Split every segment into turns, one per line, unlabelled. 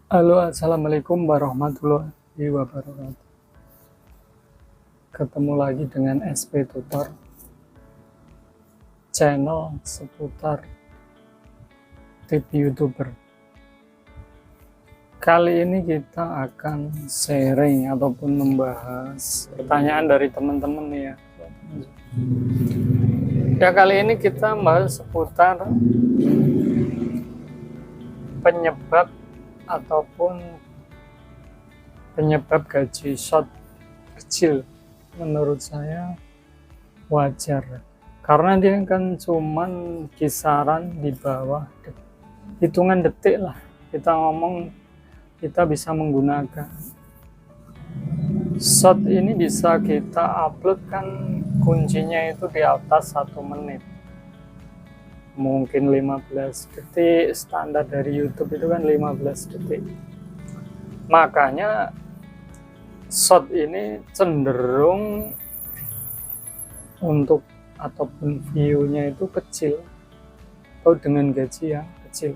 Halo, assalamualaikum warahmatullahi wabarakatuh. Ketemu lagi dengan SP Tutor, channel seputar tip YouTuber. Kali ini kita akan sharing ataupun membahas pertanyaan dari teman-teman ya. Ya, kali ini kita membahas seputar penyebab ataupun penyebab gaji short kecil. Menurut saya wajar karena dia kan cuman kisaran di bawah hitungan detik lah. Kita ngomong, kita bisa menggunakan short ini, bisa kita upload kan kuncinya itu di atas 1 menit, mungkin 15 detik. Standar dari YouTube itu kan 15 detik. Makanya short ini cenderung untuk ataupun view-nya itu kecil atau dengan gaji yang kecil.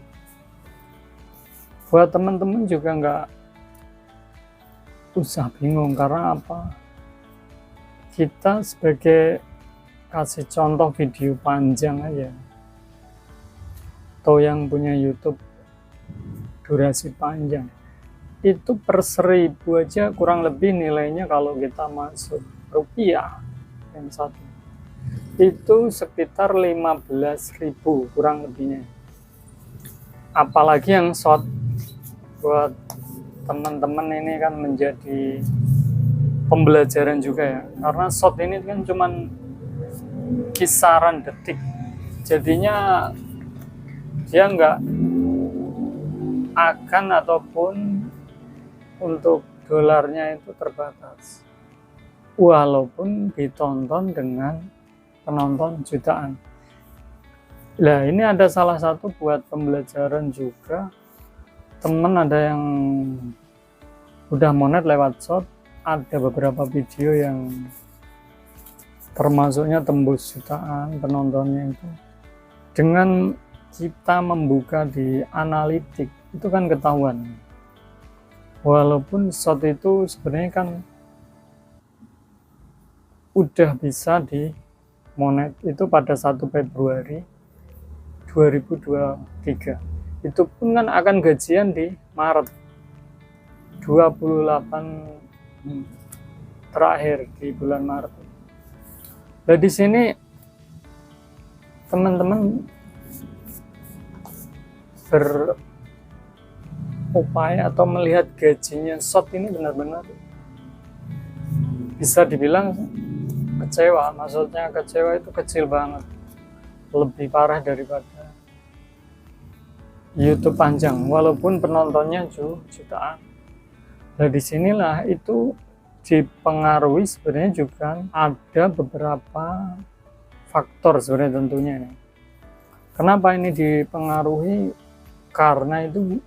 Buat teman-teman juga nggak usah bingung, karena apa? Kita sebagai kasih contoh video panjang aja, atau yang punya YouTube durasi panjang, itu per 1000 aja kurang lebih nilainya, kalau kita masuk rupiah yang satu itu sekitar 15.000 kurang lebihnya. Apalagi yang short. Buat teman-teman ini kan menjadi pembelajaran juga ya, karena short ini kan cuman kisaran detik, jadinya dia nggak akan ataupun untuk dolarnya itu terbatas, walaupun ditonton dengan penonton jutaan. Nah, ini ada salah satu buat pembelajaran juga. Temen ada yang udah monet lewat short, ada beberapa video yang termasuknya tembus jutaan penontonnya itu. Dengan kita membuka di analitik itu kan ketahuan, walaupun short itu sebenarnya kan udah bisa di monet itu pada 1 Februari 2023. Itu pun kan akan gajian di Maret 28 terakhir di bulan Maret. Nah, di sini teman-teman berupaya atau melihat gajinya short ini benar-benar bisa dibilang kecewa. Maksudnya kecewa itu kecil banget, lebih parah daripada YouTube panjang, walaupun penontonnya jutaan. Nah, disinilah itu dipengaruhi sebenarnya juga ada beberapa faktor sebenarnya tentunya. Kenapa ini dipengaruhi? Karena itu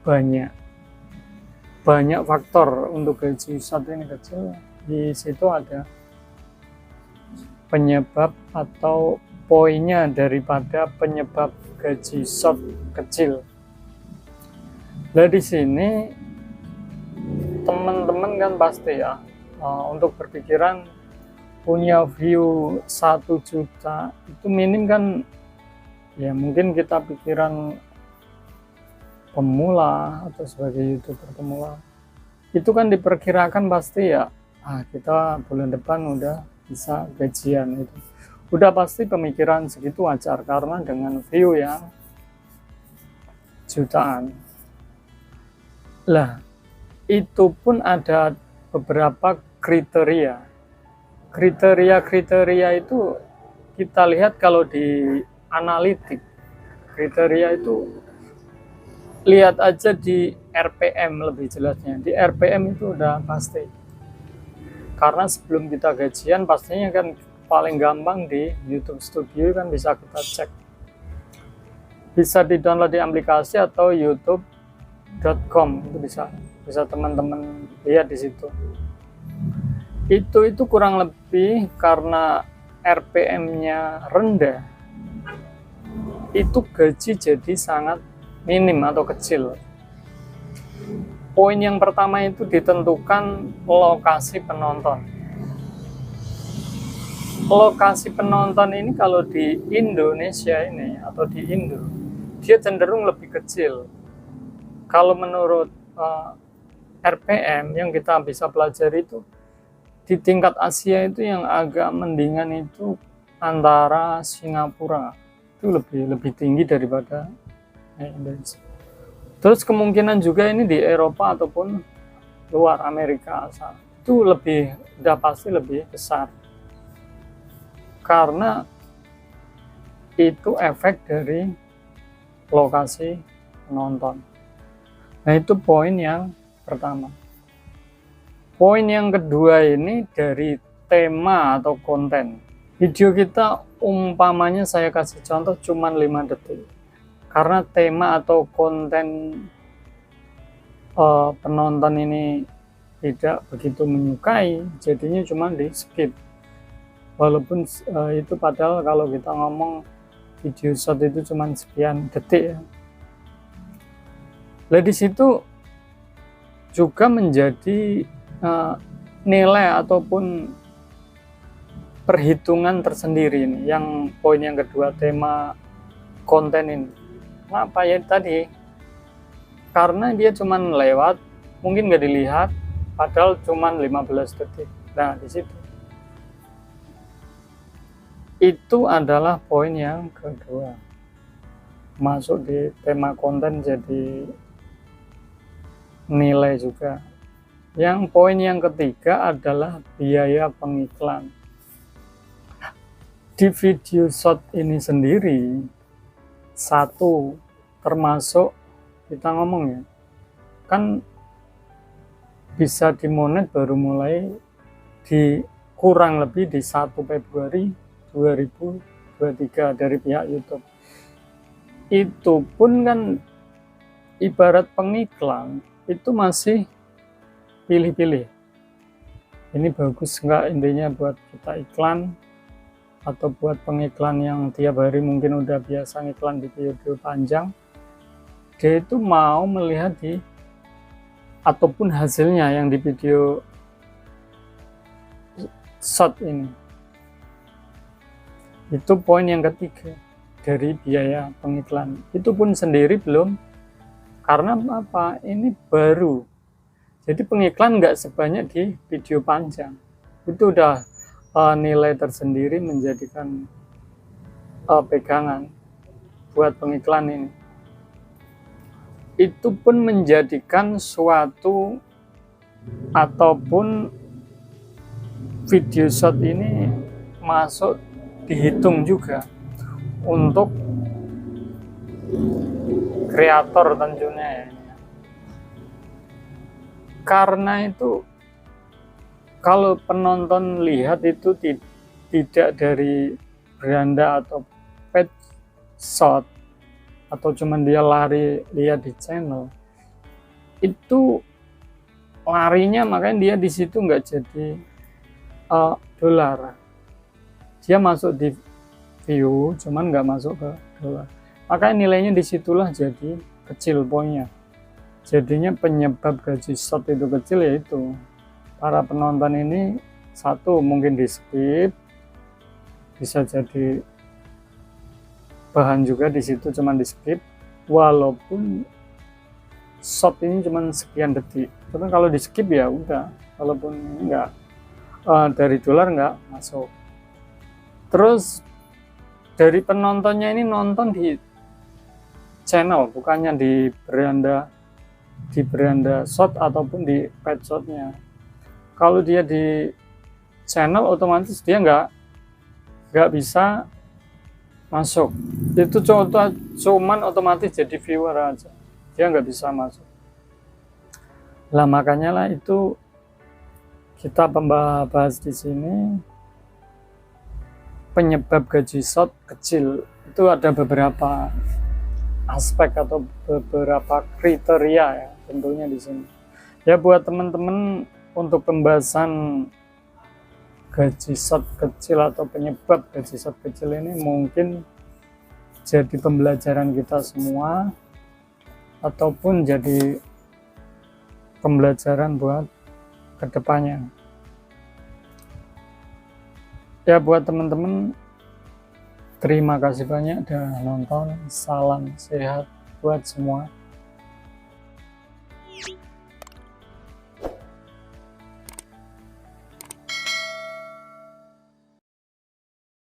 banyak faktor untuk gaji short ini kecil. Di situ ada penyebab atau poinnya daripada penyebab gaji short kecil. Nah, di sini teman-teman kan pasti ya untuk berpikiran punya view 1 juta itu minim kan ya. Mungkin kita pikiran pemula atau sebagai YouTuber pemula, itu kan diperkirakan pasti ya, kita bulan depan udah bisa gajian. Itu udah pasti pemikiran segitu wajar, karena dengan view yang jutaan. Lah, itu pun ada beberapa kriteria. Kriteria itu kita lihat kalau di analitik. Kriteria itu lihat aja di RPM lebih jelasnya. Di RPM itu udah pasti. Karena sebelum kita gajian pastinya kan paling gampang di YouTube Studio kan bisa kita cek. Bisa di-download di aplikasi atau youtube.com, itu bisa teman-teman lihat di situ. Itu kurang lebih karena RPM-nya rendah, itu gaji jadi sangat minim atau kecil. Poin yang pertama itu ditentukan lokasi penonton. Lokasi penonton ini kalau di Indonesia ini atau di Indo, dia cenderung lebih kecil. Kalau menurut RPM yang kita bisa pelajari itu, di tingkat Asia itu yang agak mendingan itu antara Singapura itu lebih tinggi daripada Indonesia. Terus kemungkinan juga ini di Eropa ataupun luar Amerika asal itu udah pasti lebih besar, karena itu efek dari lokasi penonton. Nah, itu poin yang pertama. Poin yang kedua ini dari tema atau konten. Video kita umpamanya saya kasih contoh cuman 5 detik. Karena tema atau konten penonton ini tidak begitu menyukai, jadinya cuma di skip. Walaupun itu padahal kalau kita ngomong video short itu cuma sekian detik ya. Nah, di situ juga menjadi nilai ataupun perhitungan tersendiri ini, yang poin yang kedua, tema konten ini. Kenapa ya tadi? Karena dia cuman lewat, mungkin nggak dilihat, padahal cuman 15 detik. Nah, di situ. Itu adalah poin yang kedua. Masuk di tema konten jadi nilai juga. Yang poin yang ketiga adalah biaya pengiklan. Di video short ini sendiri, satu, termasuk kita ngomong ya, kan bisa dimonet baru mulai di kurang lebih di 1 Februari 2023 dari pihak YouTube. Itu pun kan ibarat pengiklan, itu masih pilih-pilih. Ini bagus nggak intinya buat kita iklan, atau buat pengiklan yang tiap hari mungkin udah biasa ngiklan di video panjang, dia itu mau melihat ataupun hasilnya yang di video short ini. Itu poin yang ketiga dari biaya pengiklan. Itu pun sendiri belum, karena apa? Ini baru. Jadi pengiklan nggak sebanyak di video panjang. Itu udah nilai tersendiri menjadikan pegangan buat pengiklan ini. Itu pun menjadikan suatu ataupun video short ini masuk dihitung juga untuk kreator tentunya ya. Karena itu kalau penonton lihat itu tidak dari beranda atau pet shot, atau cuman dia lari lihat di channel, itu larinya makanya dia di situ nggak jadi dolar. Dia masuk di view cuman nggak masuk ke dolar, makanya nilainya disitulah jadi kecil poinnya. Jadinya penyebab gaji short itu kecil yaitu para penonton ini, satu, mungkin di skip, bisa jadi bahan juga di situ cuman di skip, walaupun short ini cuman sekian detik. Tapi kalau di skip ya udah, walaupun enggak dari dolar nggak masuk. Terus dari penontonnya ini nonton di channel, bukannya di beranda short ataupun di pet shotnya. Kalau dia di channel, otomatis dia nggak bisa masuk. Itu cuman otomatis jadi viewer aja, dia nggak bisa masuk. Lah makanya lah itu kita bahas di sini penyebab gaji short kecil. Itu ada beberapa aspek atau beberapa kriteria ya tentunya di sini. Ya buat teman-teman, untuk pembahasan gaji short kecil atau penyebab gaji short kecil ini mungkin jadi pembelajaran kita semua, ataupun jadi pembelajaran buat kedepannya. Ya buat teman-teman, terima kasih banyak udah nonton. Salam sehat buat semua.